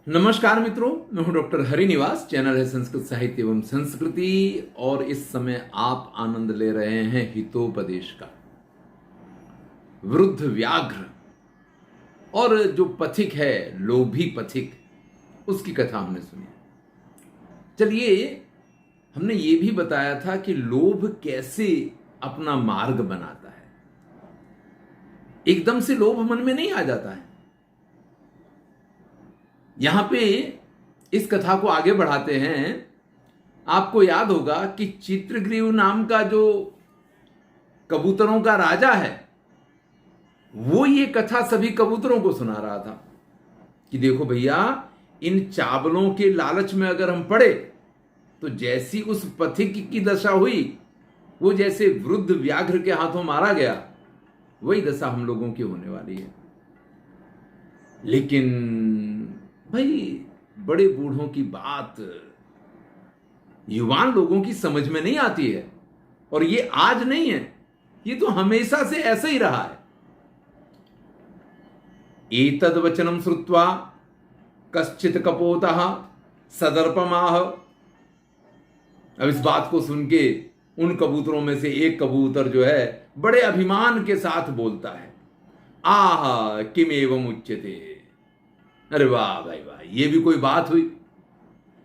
नमस्कार मित्रों, मैं हूं डॉक्टर हरिनिवास। चैनल है संस्कृत साहित्य एवं संस्कृति और इस समय आप आनंद ले रहे हैं हितोपदेश का। वृद्ध व्याघ्र और जो पथिक है, लोभी पथिक, उसकी कथा हमने सुनी। चलिए, हमने ये भी बताया था कि लोभ कैसे अपना मार्ग बनाता है। एकदम से लोभ मन में नहीं आ जाता है। यहां पे इस कथा को आगे बढ़ाते हैं। आपको याद होगा कि चित्रग्रीव नाम का जो कबूतरों का राजा है, वो ये कथा सभी कबूतरों को सुना रहा था कि देखो भैया, इन चावलों के लालच में अगर हम पड़े तो जैसी उस पथिक की दशा हुई, वो जैसे वृद्ध व्याघ्र के हाथों मारा गया, वही दशा हम लोगों की होने वाली है। लेकिन भाई, बड़े बूढ़ों की बात युवान लोगों की समझ में नहीं आती है। और ये आज नहीं है, ये तो हमेशा से ऐसा ही रहा है। एतद वचनम श्रुत्वा कश्चित कपोतः सदर्पमाह। अब इस बात को सुन के उन कबूतरों में से एक कबूतर जो है, बड़े अभिमान के साथ बोलता है, आह किम एवं उच्यते। अरे वाह भाई वाह, ये भी कोई बात हुई।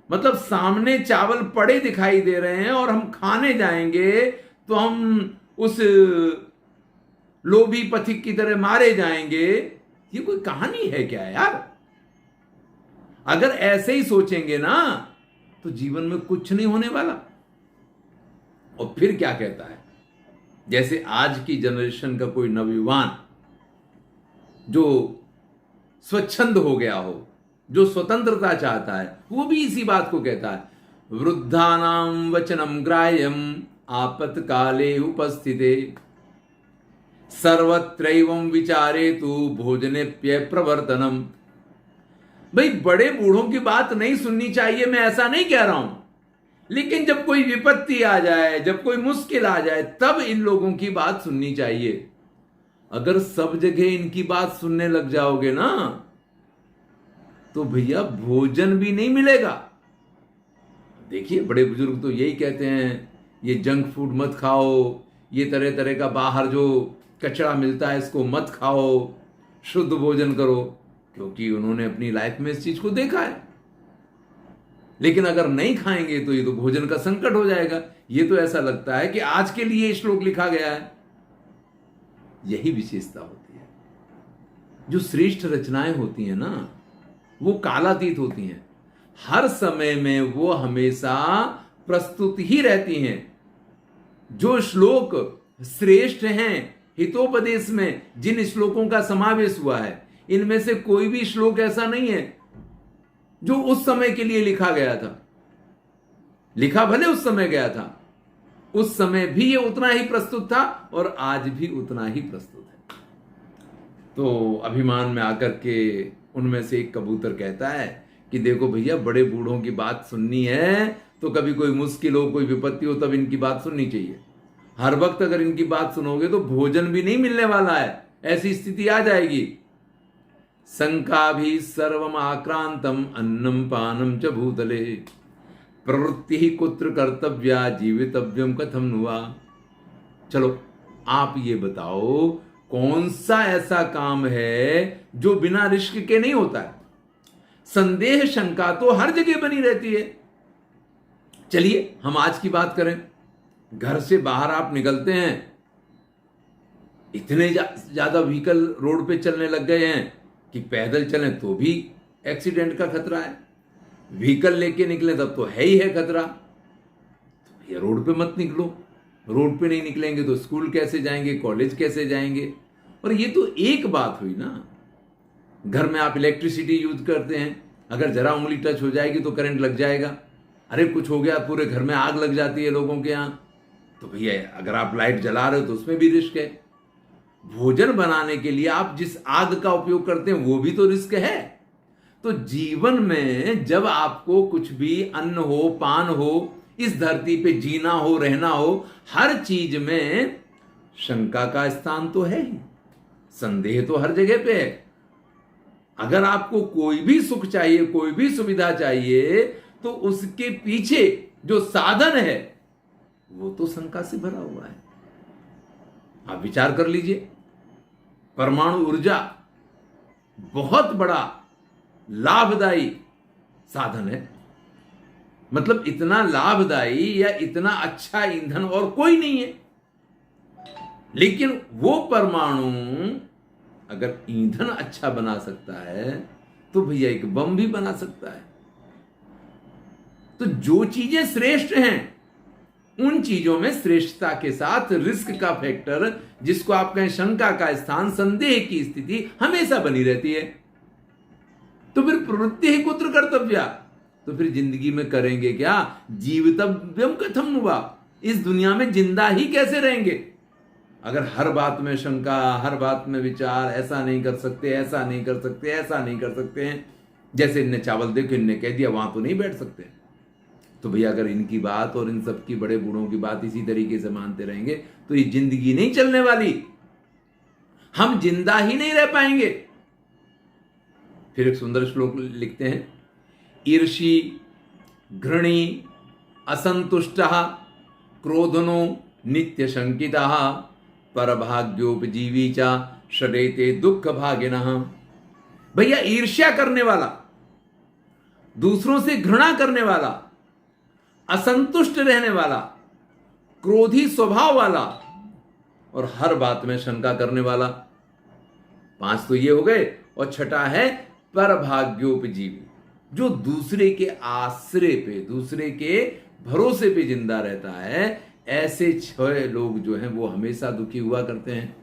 मतलब सामने चावल पड़े दिखाई दे रहे हैं और हम खाने जाएंगे तो हम उस लोभी पथिक की तरह मारे जाएंगे। ये कोई कहानी है क्या यार? अगर ऐसे ही सोचेंगे ना तो जीवन में कुछ नहीं होने वाला। और फिर क्या कहता है, जैसे आज की जनरेशन का कोई नवयुवान जो स्वच्छंद हो गया हो, जो स्वतंत्रता चाहता है, वो भी इसी बात को कहता है, वृद्धानां वचनम ग्राह्यम आपत्काले उपस्थिते सर्वत्रैवं विचारेतु भोजनेप्य प्रवर्तनम। भाई, बड़े बूढ़ों की बात नहीं सुननी चाहिए, मैं ऐसा नहीं कह रहा हूं, लेकिन जब कोई विपत्ति आ जाए, जब कोई मुश्किल आ जाए, तब इन लोगों की बात सुननी चाहिए। अगर सब जगह इनकी बात सुनने लग जाओगे ना तो भैया भोजन भी नहीं मिलेगा। देखिए, बड़े बुजुर्ग तो यही कहते हैं, ये जंक फूड मत खाओ, ये तरह तरह का बाहर जो कचरा मिलता है इसको मत खाओ, शुद्ध भोजन करो, क्योंकि उन्होंने अपनी लाइफ में इस चीज को देखा है। लेकिन अगर नहीं खाएंगे तो ये तो भोजन का संकट हो जाएगा। ये तो ऐसा लगता है कि आज के लिए श्लोक लिखा गया है। यही विशेषता होती है। जो श्रेष्ठ रचनाएं होती हैं ना, वो कालातीत होती हैं। हर समय में वो हमेशा प्रस्तुत ही रहती हैं। जो श्लोक श्रेष्ठ हैं हितोपदेश में, जिन श्लोकों का समावेश हुआ है, इनमें से कोई भी श्लोक ऐसा नहीं है जो उस समय के लिए लिखा गया था। लिखा भले उस समय गया था, उस समय भी ये उतना ही प्रस्तुत था और आज भी उतना ही प्रस्तुत है। तो अभिमान में आकर के उनमें से एक कबूतर कहता है कि देखो भैया, बड़े बूढ़ों की बात सुननी है तो कभी कोई मुश्किल हो, कोई विपत्ति हो, तब इनकी बात सुननी चाहिए। हर वक्त अगर इनकी बात सुनोगे तो भोजन भी नहीं मिलने वाला है, ऐसी स्थिति आ जाएगी। शंका भी सर्वम आक्रांतम अन्नम पानम च भूतले प्रवृत्ति ही कुत्र कर्तव्या जीवितव्यम कथम नुआ। चलो, आप ये बताओ, कौन सा ऐसा काम है जो बिना रिस्क के नहीं होता है? संदेह शंका तो हर जगह बनी रहती है। चलिए, हम आज की बात करें। घर से बाहर आप निकलते हैं, इतने ज्यादा व्हीकल रोड पे चलने लग गए हैं कि पैदल चलें तो भी एक्सीडेंट का खतरा है। व्हीकल लेके निकले तब तो है ही है खतरा। तो ये रोड पे मत निकलो। रोड पे नहीं निकलेंगे तो स्कूल कैसे जाएंगे, कॉलेज कैसे जाएंगे? और ये तो एक बात हुई ना। घर में आप इलेक्ट्रिसिटी यूज करते हैं, अगर जरा उंगली टच हो जाएगी तो करंट लग जाएगा। अरे कुछ हो गया, पूरे घर में आग लग जाती है लोगों के यहाँ, तो भैया अगर आप लाइट जला रहे हो तो उसमें भी रिस्क है। भोजन बनाने के लिए आप जिस आग का उपयोग करते हैं वो भी तो रिस्क है। तो जीवन में जब आपको कुछ भी अन्न हो, पान हो, इस धरती पे जीना हो, रहना हो, हर चीज में शंका का स्थान तो है ही, संदेह तो हर जगह पे है। अगर आपको कोई भी सुख चाहिए, कोई भी सुविधा चाहिए, तो उसके पीछे जो साधन है वो तो शंका से भरा हुआ है। आप विचार कर लीजिए, परमाणु ऊर्जा बहुत बड़ा लाभदायी साधन है। मतलब इतना लाभदायी या इतना अच्छा ईंधन और कोई नहीं है। लेकिन वो परमाणु अगर ईंधन अच्छा बना सकता है तो भैया एक बम भी बना सकता है। तो जो चीजें श्रेष्ठ हैं उन चीजों में श्रेष्ठता के साथ रिस्क का फैक्टर, जिसको आप कहें शंका का स्थान, संदेह की स्थिति हमेशा बनी रहती है। तो फिर प्रवृत्ति ही कुत्र कर्तव्या, तो फिर जिंदगी में करेंगे क्या? जीवितव्यम कथम हुआ, इस दुनिया में जिंदा ही कैसे रहेंगे अगर हर बात में शंका, हर बात में विचार, ऐसा नहीं कर सकते, ऐसा नहीं कर सकते, ऐसा नहीं कर सकते हैं। जैसे इनने चावल देखो, इनने कह दिया वहां तो नहीं बैठ सकते। तो भैया अगर इनकी बात और इन सबकी बड़े बूढ़ों की बात इसी तरीके से मानते रहेंगे तो ये जिंदगी नहीं चलने वाली, हम जिंदा ही नहीं रह पाएंगे। फिर एक सुंदर श्लोक लिखते हैं, ईर्षी घृणी असंतुष्टः क्रोधनो नित्य शंकितः परभाग्योपजीवी चा षडेते दुख भागिनः। भैया ईर्ष्या करने वाला, दूसरों से घृणा करने वाला, असंतुष्ट रहने वाला, क्रोधी स्वभाव वाला और हर बात में शंका करने वाला, 5 तो ये हो गए। और छठा है परभाग्योपजीवी, जो दूसरे के आश्रय पे, दूसरे के भरोसे पे जिंदा रहता है। ऐसे 6 लोग जो हैं वो हमेशा दुखी हुआ करते हैं।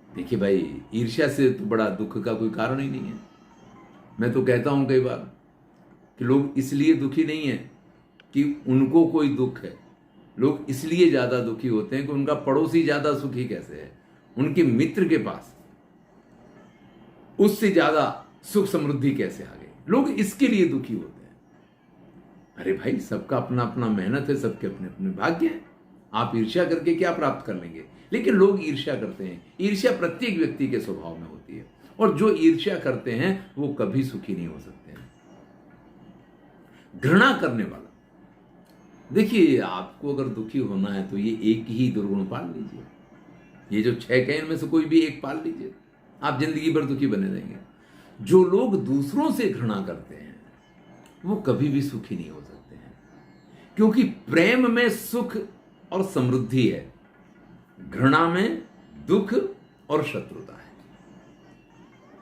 देखिए भाई, ईर्ष्या से तो बड़ा दुख का कोई कारण ही नहीं है। मैं तो कहता हूं कई बार कि लोग इसलिए दुखी नहीं है कि उनको कोई दुख है, लोग इसलिए ज्यादा दुखी होते हैं कि उनका पड़ोसी ज्यादा सुखी कैसे है, उनके मित्र के पास उससे ज्यादा सुख समृद्धि कैसे आ गई, लोग इसके लिए दुखी होते हैं। अरे भाई, सबका अपना अपना मेहनत है, सबके अपने अपने भाग्य हैं। आप ईर्ष्या करके क्या प्राप्त कर लेंगे? लेकिन लोग ईर्ष्या करते हैं। ईर्ष्या प्रत्येक व्यक्ति के स्वभाव में होती है, और जो ईर्ष्या करते हैं वो कभी सुखी नहीं हो सकते हैं। घृणा करने वाला, देखिए आपको अगर दुखी होना है तो ये एक ही दुर्गुण पाल लीजिए। ये जो 6 कहे इनमें से कोई भी एक पाल लीजिए, आप जिंदगी भर दुखी बने रहेंगे। जो लोग दूसरों से घृणा करते हैं वो कभी भी सुखी नहीं हो सकते हैं, क्योंकि प्रेम में सुख और समृद्धि है, घृणा में दुख और शत्रुता है।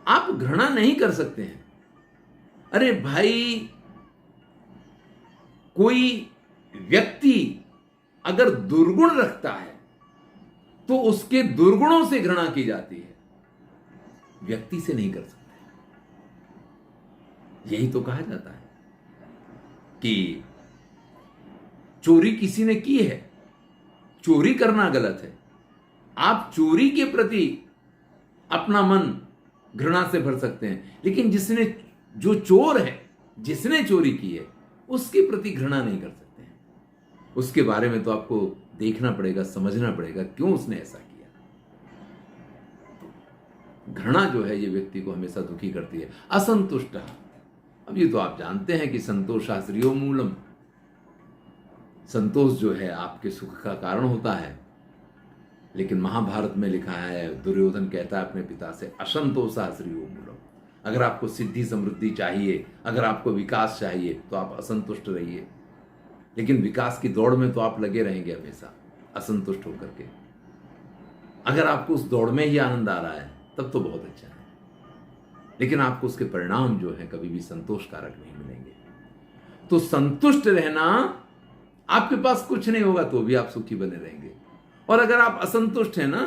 आप घृणा नहीं कर सकते हैं। अरे भाई, कोई व्यक्ति अगर दुर्गुण रखता है तो उसके दुर्गुणों से घृणा की जाती है, व्यक्ति से नहीं कर सकते। यही तो कहा जाता है कि चोरी किसी ने की है, चोरी करना गलत है। आप चोरी के प्रति अपना मन घृणा से भर सकते हैं, लेकिन जिसने, जो चोर है, जिसने चोरी की है, उसके प्रति घृणा नहीं कर सकते हैं। उसके बारे में तो आपको देखना पड़ेगा, समझना पड़ेगा क्यों उसने ऐसा किया। घृणा जो है ये व्यक्ति को हमेशा दुखी करती है। असंतुष्ट, अब ये तो आप जानते हैं कि संतोषाश्रियो मूलम, संतोष जो है आपके सुख का कारण होता है। लेकिन महाभारत में लिखा है, दुर्योधन कहता है अपने पिता से, असंतोषाश्रियो मूलम। अगर आपको सिद्धि समृद्धि चाहिए, अगर आपको विकास चाहिए तो आप असंतुष्ट रहिए। लेकिन विकास की दौड़ में तो आप लगे रहेंगे हमेशा असंतुष्ट होकर के। अगर आपको उस दौड़ में ही आनंद आ रहा है तब तो बहुत अच्छा है, लेकिन आपको उसके परिणाम जो है कभी भी संतोषकारक नहीं मिलेंगे। तो संतुष्ट रहना, आपके पास कुछ नहीं होगा तो भी आप सुखी बने रहेंगे। और अगर आप असंतुष्ट हैं ना,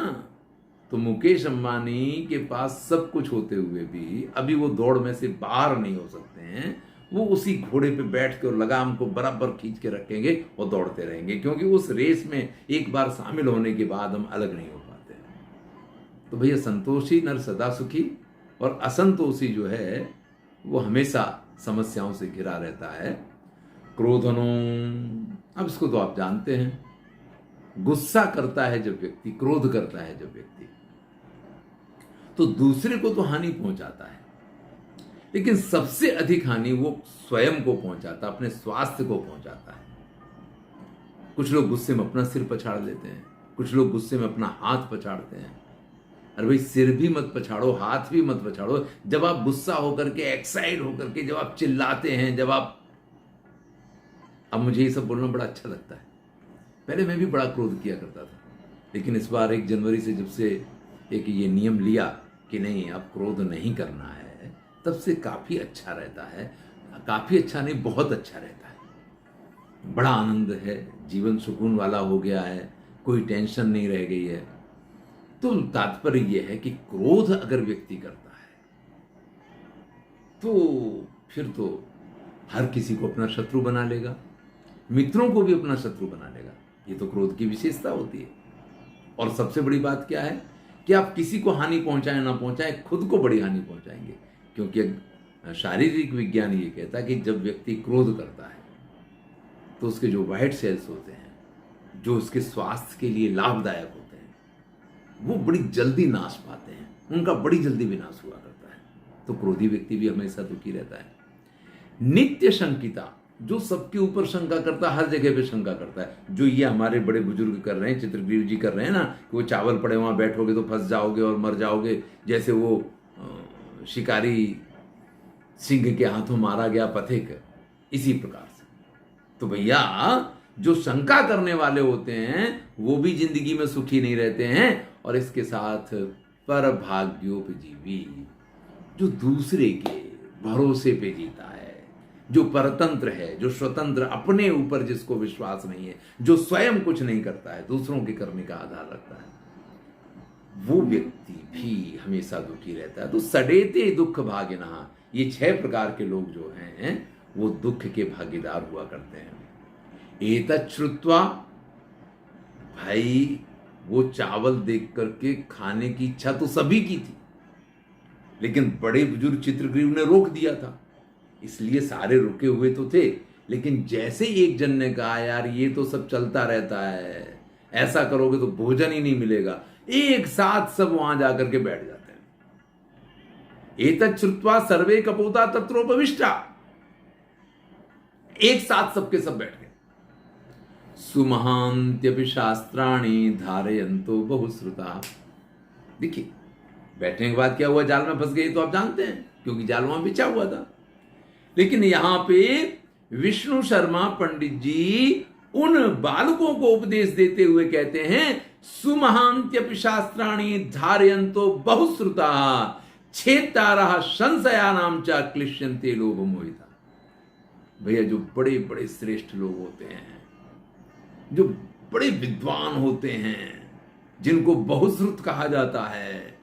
तो मुकेश अंबानी के पास सब कुछ होते हुए भी अभी वो दौड़ में से बाहर नहीं हो सकते हैं। वो उसी घोड़े पे बैठ के और लगाम को बराबर खींच के रखेंगे और दौड़ते रहेंगे, क्योंकि उस रेस में एक बार शामिल होने के बाद हम अलग नहीं हो पाते। तो भैया, संतोषी नर सदा सुखी, और असंतोषी जो है वो हमेशा समस्याओं से घिरा रहता है। क्रोधनो, अब इसको तो आप जानते हैं, गुस्सा करता है जब व्यक्ति, क्रोध करता है जब व्यक्ति, तो दूसरे को तो हानि पहुंचाता है, लेकिन सबसे अधिक हानि वो स्वयं को पहुंचाता, अपने स्वास्थ्य को पहुंचाता है। कुछ लोग गुस्से में अपना सिर पछाड़ लेते हैं, कुछ लोग गुस्से में अपना हाथ पछाड़ते हैं। अरे भाई, सिर भी मत पछाड़ो, हाथ भी मत पछाड़ो। जब आप गुस्सा होकर के, एक्साइट होकर के जब आप चिल्लाते हैं, जब आप, अब मुझे ये सब बोलना बड़ा अच्छा लगता है। पहले मैं भी बड़ा क्रोध किया करता था, लेकिन इस बार 1 जनवरी से जब से एक ये नियम लिया कि नहीं, अब क्रोध नहीं करना है, तब से काफी अच्छा रहता है। काफी अच्छा नहीं, बहुत अच्छा रहता है। बड़ा आनंद है, जीवन सुकून वाला हो गया है, कोई टेंशन नहीं रह गई है। तो तात्पर्य यह है कि क्रोध अगर व्यक्ति करता है तो फिर तो हर किसी को अपना शत्रु बना लेगा, मित्रों को भी अपना शत्रु बना लेगा। ये तो क्रोध की विशेषता होती है। और सबसे बड़ी बात क्या है कि आप किसी को हानि पहुंचाएं ना पहुंचाएं, खुद को बड़ी हानि पहुंचाएंगे। क्योंकि शारीरिक विज्ञान ये कहता है कि जब व्यक्ति क्रोध करता है तो उसके जो व्हाइट सेल्स होते हैं, जो उसके स्वास्थ्य के लिए लाभदायक होते हैं, वो बड़ी जल्दी नाश पाते हैं, उनका बड़ी जल्दी विनाश हुआ करता है। तो क्रोधी व्यक्ति भी हमेशा दुखी रहता है। नित्य शंकिता, जो सबके ऊपर शंका करता है, हर जगह पे शंका करता है। जो ये हमारे बड़े बुजुर्ग कर रहे हैं, चित्रग्रीव जी कर रहे हैं ना, कि वो चावल पड़े वहां बैठोगे तो फंस जाओगे और मर जाओगे, जैसे वो शिकारी सिंह के हाथों मारा गया पथिक, इसी प्रकार से। तो भैया, जो शंका करने वाले होते हैं वो भी जिंदगी में सुखी नहीं रहते हैं। और इसके साथ परभाग्योपजीवी, जो दूसरे के भरोसे पे जीता है, जो परतंत्र है, जो स्वतंत्र, अपने ऊपर जिसको विश्वास नहीं है, जो स्वयं कुछ नहीं करता है, दूसरों के करने का आधार रखता है, वो व्यक्ति भी हमेशा दुखी रहता है। तो सडेते दुख भागिनः, ये 6 प्रकार के लोग जो हैं वो दुख के भागीदार हुआ करते हैं। एतत् श्रुत्वा, भाई वो चावल देख करके खाने की इच्छा तो सभी की थी, लेकिन बड़े बुजुर्ग चित्रग्रीव ने रोक दिया था, इसलिए सारे रुके हुए तो थे। लेकिन जैसे एक जन ने कहा, यार ये तो सब चलता रहता है, ऐसा करोगे तो भोजन ही नहीं मिलेगा, एक साथ सब वहां जाकर के बैठ जाते हैं। एतत् श्रुत्वा सर्वे कपोता तत्रोपविष्टा, एक साथ सबके सब बैठ गए। सुमहान्त्यपि शास्त्राणि धारयन्तो बहुश्रुता। देखिए, बैठने के बाद क्या हुआ, जाल में फंस गए तो आप जानते हैं, क्योंकि जाल वहां बिछा हुआ था। लेकिन यहां पे विष्णु शर्मा पंडित जी उन बालकों को उपदेश देते हुए कहते हैं, सुमहान्त्यपि शास्त्राणि धारयन्तो बहुश्रुता छेत्तारः संशयानां च क्लिश्यन्ते लोभमोहिता। भैया, जो बड़े बड़े श्रेष्ठ लोग होते हैं, जो बड़े विद्वान होते हैं, जिनको बहुश्रुत कहा जाता है,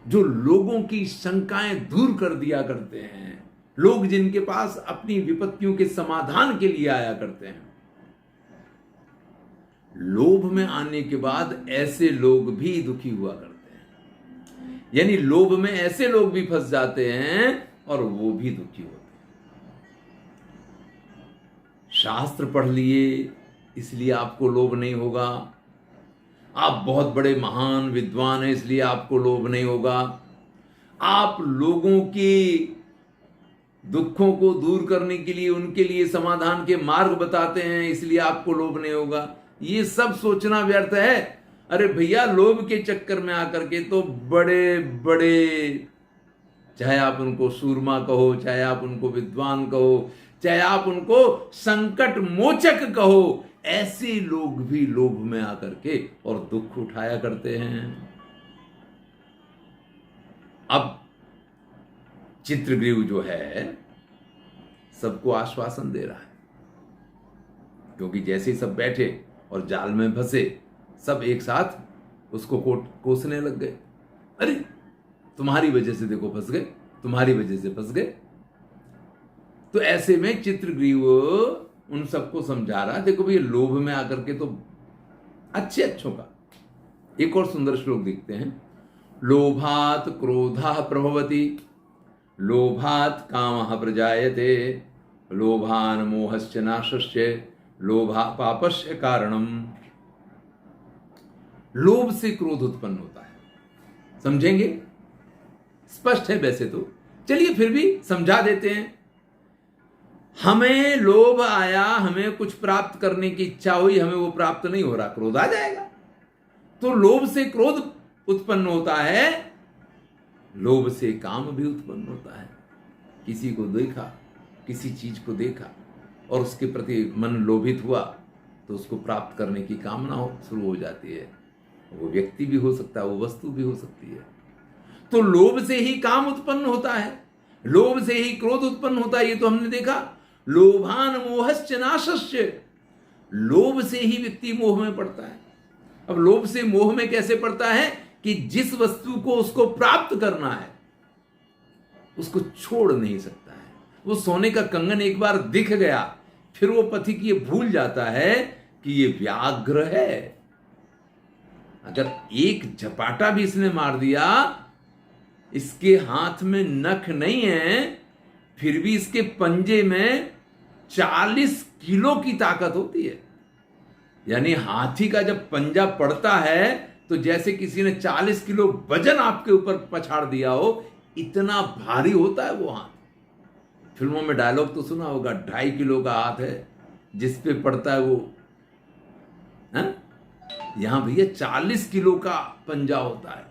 जो लोगों की शंकाएं दूर कर दिया करते हैं, लोग जिनके पास अपनी विपत्तियों के समाधान के लिए आया करते हैं, लोभ में आने के बाद ऐसे लोग भी दुखी हुआ करते हैं। यानी लोभ में ऐसे लोग भी फंस जाते हैं और वो भी दुखी होते हैं। शास्त्र पढ़ लिए इसलिए आपको लोभ नहीं होगा, आप बहुत बड़े महान विद्वान हैं इसलिए आपको लोभ नहीं होगा, आप लोगों की दुखों को दूर करने के लिए उनके लिए समाधान के मार्ग बताते हैं इसलिए आपको लोभ नहीं होगा, ये सब सोचना व्यर्थ है। अरे भैया, लोभ के चक्कर में आकर के तो बड़े बड़े, चाहे आप उनको सूरमा कहो, चाहे आप उनको विद्वान कहो, चाहे आप उनको संकट मोचक कहो, ऐसे लोग भी लोभ में आकर के और दुख उठाया करते हैं। अब चित्रग्रीव जो है सबको आश्वासन दे रहा है, क्योंकि जैसे ही सब बैठे और जाल में फंसे, सब एक साथ उसको कोसने लग गए। अरे तुम्हारी वजह से देखो फंस गए, तुम्हारी वजह से फंस गए। तो ऐसे में चित्रग्रीव उन सबको समझा रहा, देखो भैया, लोभ में आकर के तो अच्छों का एक और सुंदर श्लोक देखते हैं। लोभात क्रोधः प्रभवति, लोभात कामः प्रजायते, लोभान मोहश्च नाशश्च, लोभा पापस्य कारणम। लोभ से क्रोध उत्पन्न होता है, समझेंगे? स्पष्ट है वैसे तो, चलिए फिर भी समझा देते हैं। हमें लोभ आया, हमें कुछ प्राप्त करने की इच्छा हुई, हमें वो प्राप्त नहीं हो रहा, क्रोध आ जाएगा। तो लोभ से क्रोध उत्पन्न होता है, लोभ से काम भी उत्पन्न होता है। किसी को देखा, किसी चीज को देखा और उसके प्रति मन लोभित हुआ तो उसको प्राप्त करने की कामना शुरू हो जाती है। वो व्यक्ति भी हो सकता है, वो वस्तु भी हो सकती है। तो लोभ से ही काम उत्पन्न होता है, लोभ से ही क्रोध उत्पन्न होता है। ये तो हमने देखा। लोभान मोहश्च नाशश्च, लोभ से ही व्यक्ति मोह में पड़ता है। अब लोभ से मोह में कैसे पड़ता है कि जिस वस्तु को उसको प्राप्त करना है उसको छोड़ नहीं सकता है। वो सोने का कंगन एक बार दिख गया, फिर वो पथिक ये भूल जाता है कि ये व्याघ्र है। अगर एक झपाटा भी इसने मार दिया, इसके हाथ में नख नहीं है, फिर भी इसके पंजे में 40 किलो की ताकत होती है। यानी हाथी का जब पंजा पड़ता है तो जैसे किसी ने 40 किलो वजन आपके ऊपर पछाड़ दिया हो, इतना भारी होता है वो हाथ। फिल्मों में डायलॉग तो सुना होगा, 2.5 किलो का हाथ है जिस पे पड़ता है वो, है? यहां भैया 40 किलो का पंजा होता है।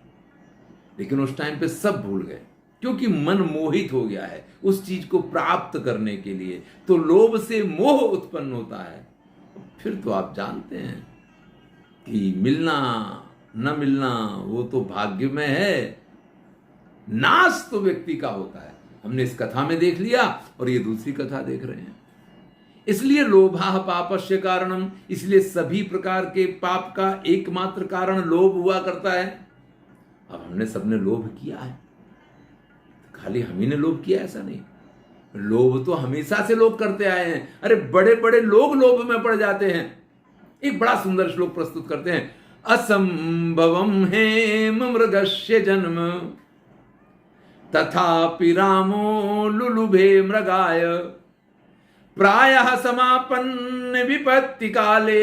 लेकिन उस टाइम पे सब भूल गए क्योंकि मन मोहित हो गया है उस चीज को प्राप्त करने के लिए। तो लोभ से मोह उत्पन्न होता है। फिर तो आप जानते हैं कि मिलना न मिलना वो तो भाग्य में है, नाश तो व्यक्ति का होता है। हमने इस कथा में देख लिया और ये दूसरी कथा देख रहे हैं। इसलिए लोभा पापस्य कारणम, इसलिए सभी प्रकार के पाप का एकमात्र कारण लोभ हुआ करता है। अब हमने सबने लोभ किया है, खाली हम ही ने लोभ किया ऐसा नहीं, लोभ तो हमेशा से लोग करते आए हैं। अरे बड़े बड़े लोग लोभ में पड़ जाते हैं। एक बड़ा सुंदर श्लोक प्रस्तुत करते हैं, असंभवम हेम मृगस्य जन्म तथापि रामो लुलुभे मृगाय प्रायः समापन्न विपत्ति काले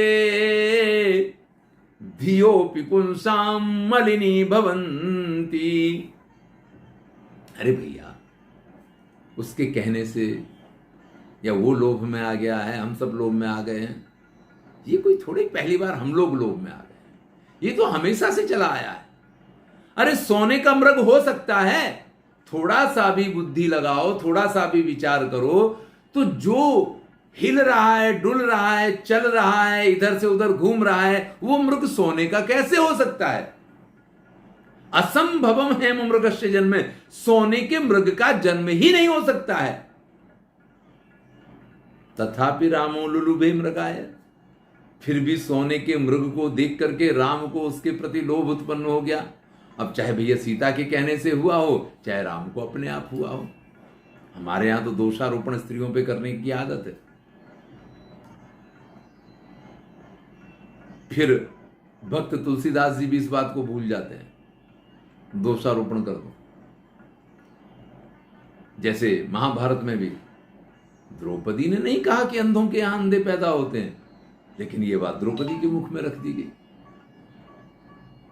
धियोपि पुंसाम मलिनी भवन्ति। अरे भैया, उसके कहने से या वो लोभ में आ गया है, हम सब लोभ में आ गए हैं, ये कोई थोड़ी पहली बार हम लोग लोभ में आ गए हैं, ये तो हमेशा से चला आया है। अरे सोने का मृग हो सकता है, थोड़ा सा भी बुद्धि लगाओ, थोड़ा सा भी विचार करो तो जो हिल रहा है, डुल रहा है, चल रहा है, इधर से उधर घूम रहा है, वो मृग सोने का कैसे हो सकता है? असंभवम है मृगस्य जन्म, सोने के मृग का जन्म ही नहीं हो सकता है। तथापि रामो लुलुभे मृगाय, फिर भी सोने के मृग को देख करके राम को उसके प्रति लोभ उत्पन्न हो गया। अब चाहे भैया सीता के कहने से हुआ हो, चाहे राम को अपने आप हुआ हो। हमारे यहां तो दोषारोपण स्त्रियों पे करने की आदत है। फिर भक्त तुलसीदास जी भी इस बात को भूल जाते हैं, दोषारोपण कर दो। जैसे महाभारत में भी द्रौपदी ने नहीं कहा कि अंधों के यहां अंधे पैदा होते हैं, लेकिन यह बात द्रौपदी के मुख में रख दी गई।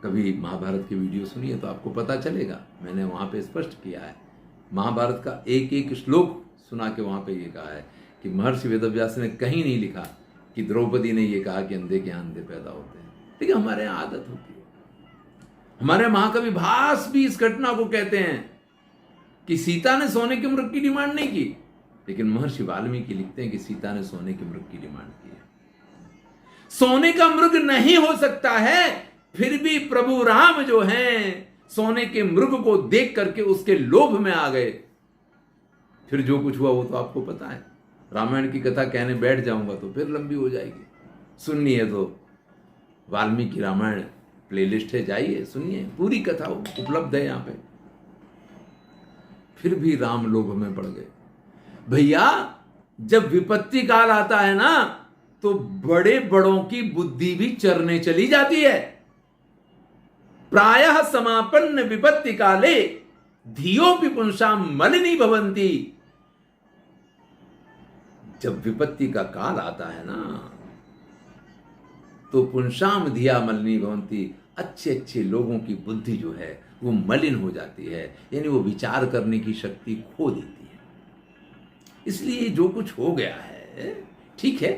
कभी महाभारत की वीडियो सुनिए तो आपको पता चलेगा, मैंने वहां पे स्पष्ट किया है। महाभारत का एक एक श्लोक सुना के वहां पे ये कहा है कि महर्षि वेदव्यास ने कहीं नहीं लिखा कि द्रौपदी ने ये कहा कि अंधे के यहां अंधे पैदा होते हैं। लेकिन हमारे यहां आदत होती है। हमारे महाकवि भास भी इस घटना को कहते हैं कि सीता ने सोने के मृग की डिमांड नहीं की, लेकिन महर्षि वाल्मीकि लिखते हैं कि सीता ने सोने के मृग की डिमांड की है। सोने का मृग नहीं हो सकता है, फिर भी प्रभु राम जो हैं सोने के मृग को देख करके उसके लोभ में आ गए। फिर जो कुछ हुआ वो तो आपको पता है। रामायण की कथा कहने बैठ जाऊंगा तो फिर लंबी हो जाएगी। सुननी है तो वाल्मीकि रामायण प्लेलिस्ट है, जाइए सुनिए, पूरी कथा उपलब्ध है यहां पे। फिर भी राम लोभ में पड़ गए। भैया जब विपत्ति काल आता है ना तो बड़े बड़ों की बुद्धि भी चरने चली जाती है। प्रायः समापन्न विपत्ति काले धियोपि पुंसाम मलिनी भवन्ति। जब विपत्ति का काल आता है ना तो पुंसाम धिया मलिनी भवन्ति, अच्छे अच्छे लोगों की बुद्धि जो है वो मलिन हो जाती है, यानी वो विचार करने की शक्ति खो देती है। इसलिए जो कुछ हो गया है ठीक है।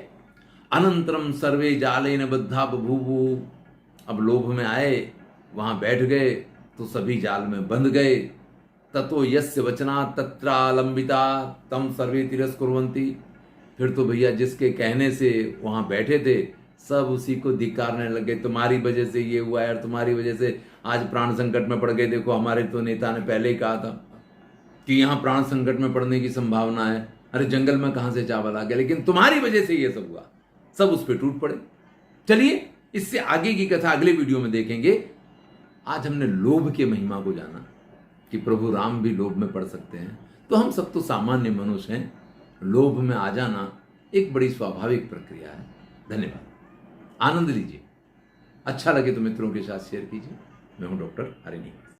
अनंतरम सर्वे जालेन बद्धा बभूवु, अब लोभ में आए, वहां बैठ गए तो सभी जाल में बंध गए। ततो यस्य वचना तत्रालंबिता तम सर्वे तिरस्कुर्वन्ति, फिर तो भैया जिसके कहने से वहां बैठे थे सब उसी को धिक्कारने लगे। तुम्हारी वजह से ये हुआ है, तुम्हारी वजह से आज प्राण संकट में पड़ गए। देखो हमारे तो नेता ने पहले ही कहा था कि यहाँ प्राण संकट में पड़ने की संभावना है। अरे जंगल में कहां से चावल आ गया, लेकिन तुम्हारी वजह से ये सब हुआ। सब उस पर टूट पड़े। चलिए इससे आगे की कथा अगले वीडियो में देखेंगे। आज हमने लोभ के महिमा को जाना कि प्रभु राम भी लोभ में पड़ सकते हैं, तो हम सब तो सामान्य मनुष्य हैं। लोभ में आ जाना एक बड़ी स्वाभाविक प्रक्रिया है। धन्यवाद, आनंद लीजिए। अच्छा लगे तो मित्रों के साथ शेयर कीजिए। मैं हूं डॉक्टर हरिनी।